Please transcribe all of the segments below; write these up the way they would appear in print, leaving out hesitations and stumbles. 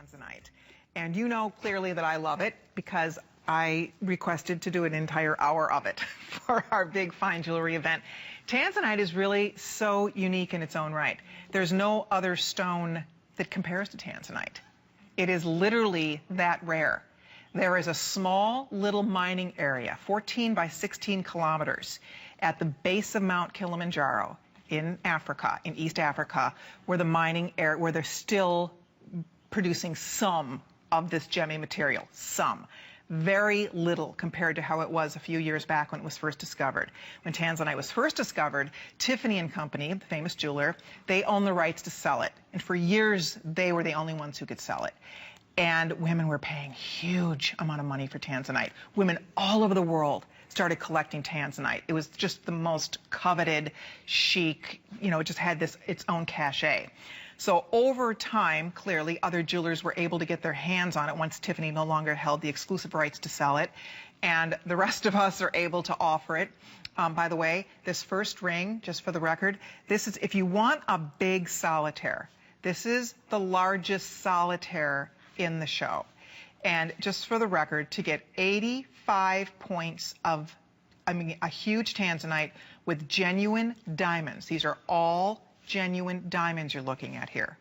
Tanzanite. And you know clearly that I love it because I requested to do an entire hour of it for our big fine jewelry event. Tanzanite is really so unique in its own right. There's no other stone that compares to Tanzanite. It is literally that rare. There is a small little mining area, 14 by 16 kilometers, at the base of Mount Kilimanjaro in Africa, in East Africa, where the mining area, where they're still producing some of this gemmy material, some. Very little compared to how it was a few years back when it was first discovered. When Tanzanite was first discovered, Tiffany and Company, the famous jeweler, they owned the rights to sell it. And for years, they were the only ones who could sell it. And women were paying huge amount of money for Tanzanite. Women all over the world started collecting Tanzanite. It was just the most coveted, chic, you know, it just had this its own cachet. So over time, clearly, other jewelers were able to get their hands on it once Tiffany no longer held the exclusive rights to sell it. And the rest of us are able to offer it. By the way, this first ring, just for the record, this is, if you want a big solitaire, this is the largest solitaire in the show. And just for the record, to get 85 points of, I mean, a huge Tanzanite with genuine diamonds. These are all genuine diamonds you're looking at here.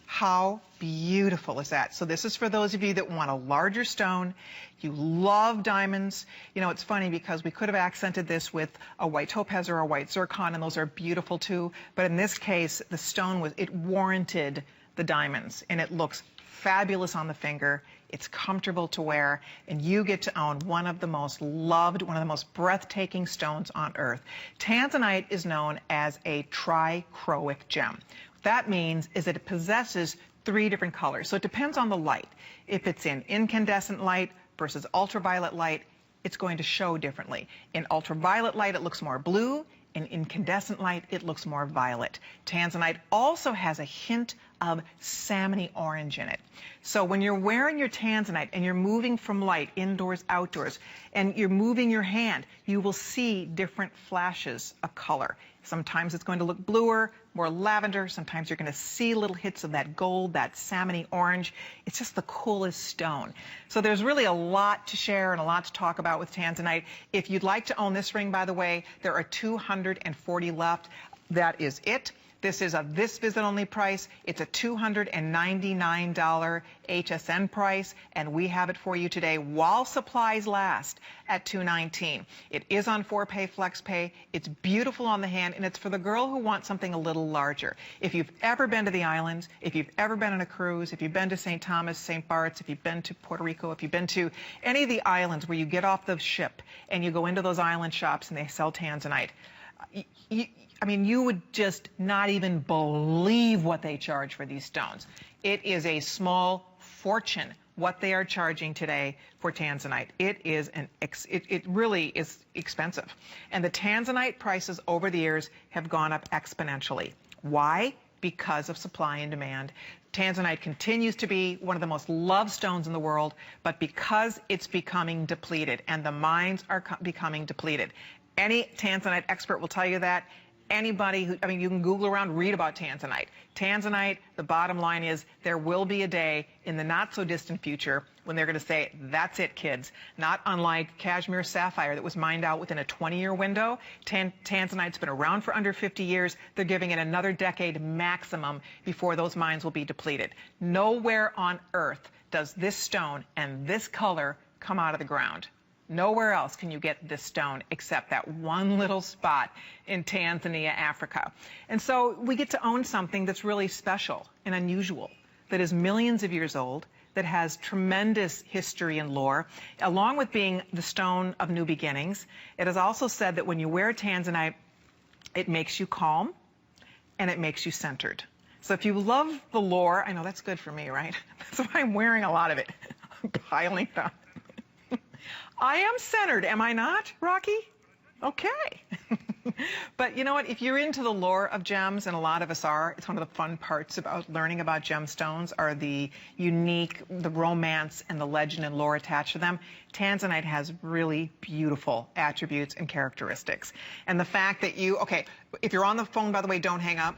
How beautiful is that? So this is for those of you that want a larger stone. You love diamonds. You know, it's funny because we could have accented this with a white topaz or a white zircon, and those are beautiful too. But in this case, the stone was, it warranted the diamonds, and it looks fabulous on the finger. It's comfortable to wear, and you get to own one of the most loved, one of the most breathtaking stones on earth. Tanzanite is known as a trichroic gem. What that means is that it possesses 3 different colors. So it depends on the light. If it's in incandescent light versus ultraviolet light, it's going to show differently. In ultraviolet light, it looks more blue. In incandescent light, it looks more violet. Tanzanite also has a hint of salmony orange in it. So when you're wearing your Tanzanite and you're moving from light, indoors, outdoors, and you're moving your hand, you will see different flashes of color. Sometimes it's going to look bluer, more lavender. Sometimes you're going to see little hits of that gold, that salmony orange. It's just the coolest stone. So there's really a lot to share and a lot to talk about with Tanzanite. If you'd like to own this ring, by the way, there are 240 left. That is it. This is a this visit only price. It's a $299 HSN price, and we have it for you today while supplies last at $219. It is on 4-pay flex pay. It's beautiful on the hand, and it's for the girl who wants something a little larger. If you've ever been to the islands, if you've ever been on a cruise, if you've been to St. Thomas, St. Bart's, if you've been to Puerto Rico, if you've been to any of the islands where you get off the ship and you go into those island shops and they sell Tanzanite, I mean, you would just not even believe what they charge for these stones. It is a small fortune what they are charging today for Tanzanite. It really is expensive. And the Tanzanite prices over the years have gone up exponentially. Why? Because of supply and demand. Tanzanite continues to be one of the most loved stones in the world, but because it's becoming depleted, and the mines are becoming depleted. Any Tanzanite expert will tell you that. Anybody who, I mean, you can Google around, read about Tanzanite. Tanzanite, the bottom line is there will be a day in the not so distant future when they're going to say, that's it, kids. Not unlike Kashmir sapphire that was mined out within a 20-year window. Tanzanite's been around for under 50 years. They're giving it another decade maximum before those mines will be depleted. Nowhere on earth does this stone and this color come out of the ground. Nowhere else can you get this stone except that one little spot in Tanzania, Africa. And so we get to own something that's really special and unusual, that is millions of years old, that has tremendous history and lore, along with being the stone of new beginnings. It is also said that when you wear Tanzanite, it makes you calm and it makes you centered. So if you love the lore, I know that's good for me, right? That's why I'm wearing a lot of it. I'm piling it up. I am centered, am I not, Rocky? Okay. But you know what? If you're into the lore of gems, and a lot of us are, it's one of the fun parts about learning about gemstones are the unique, the romance and the legend and lore attached to them. Tanzanite has really beautiful attributes and characteristics. And the fact that you, okay, if you're on the phone, by the way, don't hang up.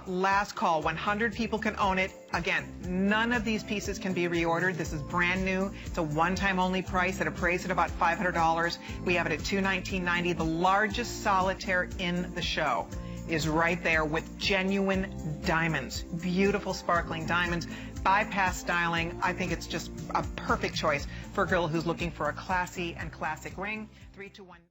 Last call, 100 people can own it. Again, none of these pieces can be reordered. This is brand new. It's a one-time only price at appraised at about $500. We have it at $219.90. The largest solitaire in the show is right there with genuine diamonds, beautiful sparkling diamonds, bypass styling. I think it's just a perfect choice for a girl who's looking for a classy and classic ring. 321